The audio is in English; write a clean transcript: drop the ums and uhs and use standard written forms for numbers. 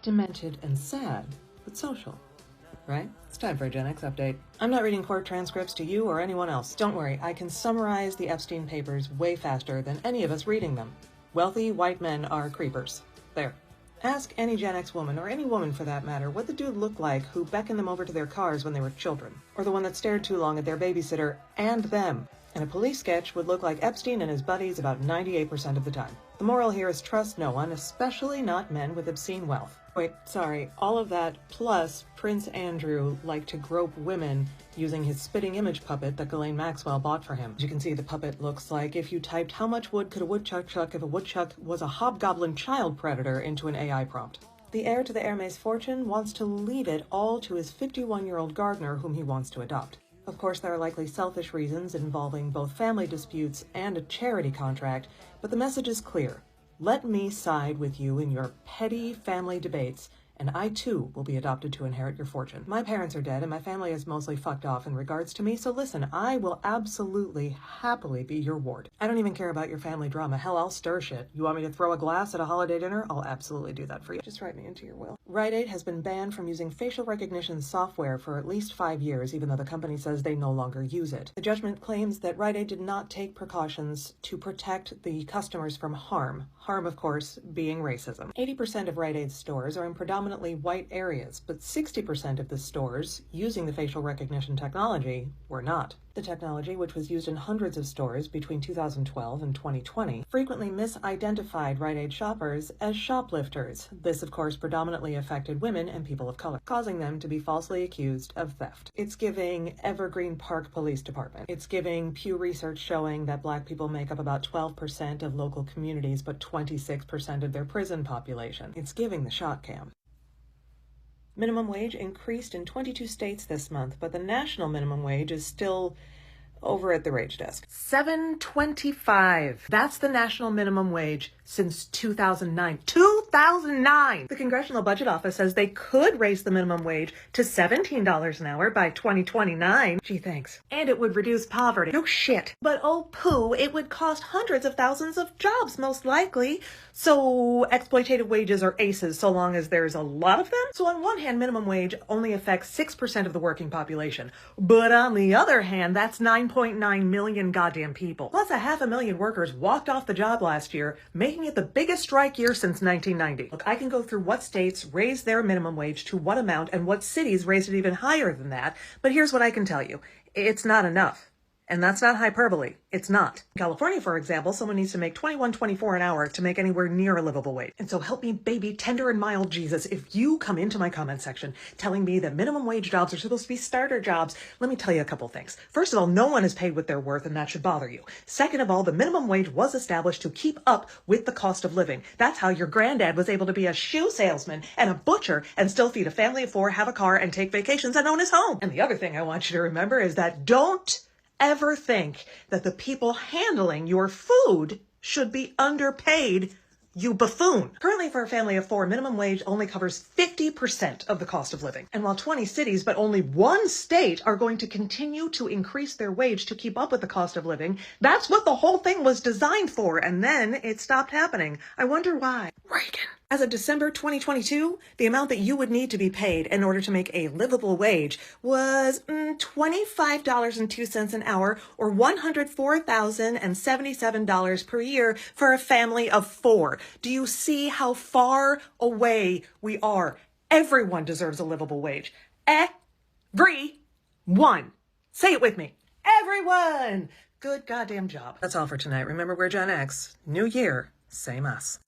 demented and sad, but social. Right? It's time for a GenX update. I'm not reading court transcripts to you or anyone else. Don't worry, I can summarize the Epstein papers way faster than any of us reading them. Wealthy white men are creepers. There. Ask any Gen X woman, or any woman for that matter, what the dude looked like who beckoned them over to their cars when they were children. Or the one that stared too long at their babysitter and them. And a police sketch would look like Epstein and his buddies about 98% of the time. The moral here is trust no one, especially not men with obscene wealth. Wait, sorry, all of that plus Prince Andrew liked to grope women using his spitting image puppet that Ghislaine Maxwell bought for him. As you can see, the puppet looks like if you typed how much wood could a woodchuck chuck if a woodchuck was a hobgoblin child predator into an AI prompt. The heir to the Hermes fortune wants to leave it all to his 51-year-old gardener whom he wants to adopt. Of course, there are likely selfish reasons involving both family disputes and a charity contract, but the message is clear. Let me side with you in your petty family debates, and I too will be adopted to inherit your fortune. My parents are dead and my family is mostly fucked off in regards to me, so listen, I will absolutely, happily be your ward. I don't even care about your family drama. Hell, I'll stir shit. You want me to throw a glass at a holiday dinner? I'll absolutely do that for you. Just write me into your will. Rite Aid has been banned from using facial recognition software for at least 5 years, even though the company says they no longer use it. The judgment claims that Rite Aid did not take precautions to protect the customers from harm. Harm, of course, being racism. 80% of Rite Aid's stores are in predominantly white areas, but 60% of the stores using the facial recognition technology were not. The technology, which was used in hundreds of stores between 2012 and 2020, frequently misidentified Rite Aid shoppers as shoplifters. This, of course, predominantly affected women and people of color, causing them to be falsely accused of theft. It's giving Evergreen Park Police Department. It's giving Pew Research showing that Black people make up about 12% of local communities, but 26% of their prison population. It's giving the shot cam. Minimum wage increased in 22 states this month, but the national minimum wage is still over at the Rage Desk. $7.25. That's the national minimum wage since 2009. 2009! The Congressional Budget Office says they could raise the minimum wage to $17 an hour by 2029. Gee, thanks. And it would reduce poverty. No shit. But oh poo, it would cost hundreds of thousands of jobs, most likely. So exploitative wages are aces so long as there's a lot of them. So on one hand, minimum wage only affects 6% of the working population. But on the other hand, that's 9.9 million goddamn people. Plus 500,000 workers walked off the job last year, making it the biggest strike year since 1990. Look, I can go through what states raised their minimum wage to what amount and what cities raised it even higher than that, but here's what I can tell you. It's not enough. And that's not hyperbole. It's not. In California, for example, someone needs to make $21.24 an hour to make anywhere near a livable wage. And so help me, baby, tender and mild Jesus, if you come into my comment section telling me that minimum wage jobs are supposed to be starter jobs, let me tell you a couple things. First of all, no one is paid what they're worth, and that should bother you. Second of all, the minimum wage was established to keep up with the cost of living. That's how your granddad was able to be a shoe salesman and a butcher and still feed a family of 4, have a car, and take vacations and own his home. And the other thing I want you to remember is that don't ever think that the people handling your food should be underpaid, you buffoon. Currently, for a family of 4, minimum wage only covers 50% of the cost of living. And while 20 cities, but only 1 state, are going to continue to increase their wage to keep up with the cost of living, that's what the whole thing was designed for, and then it stopped happening. I wonder why. Reagan. As of December 2022, the amount that you would need to be paid in order to make a livable wage was $25.02 an hour, or $104,077 per year for a family of 4. Do you see how far away we are? Everyone deserves a livable wage. Everyone. Say it with me. Everyone. Good goddamn job. That's all for tonight. Remember, we're Gen X. New year, same us.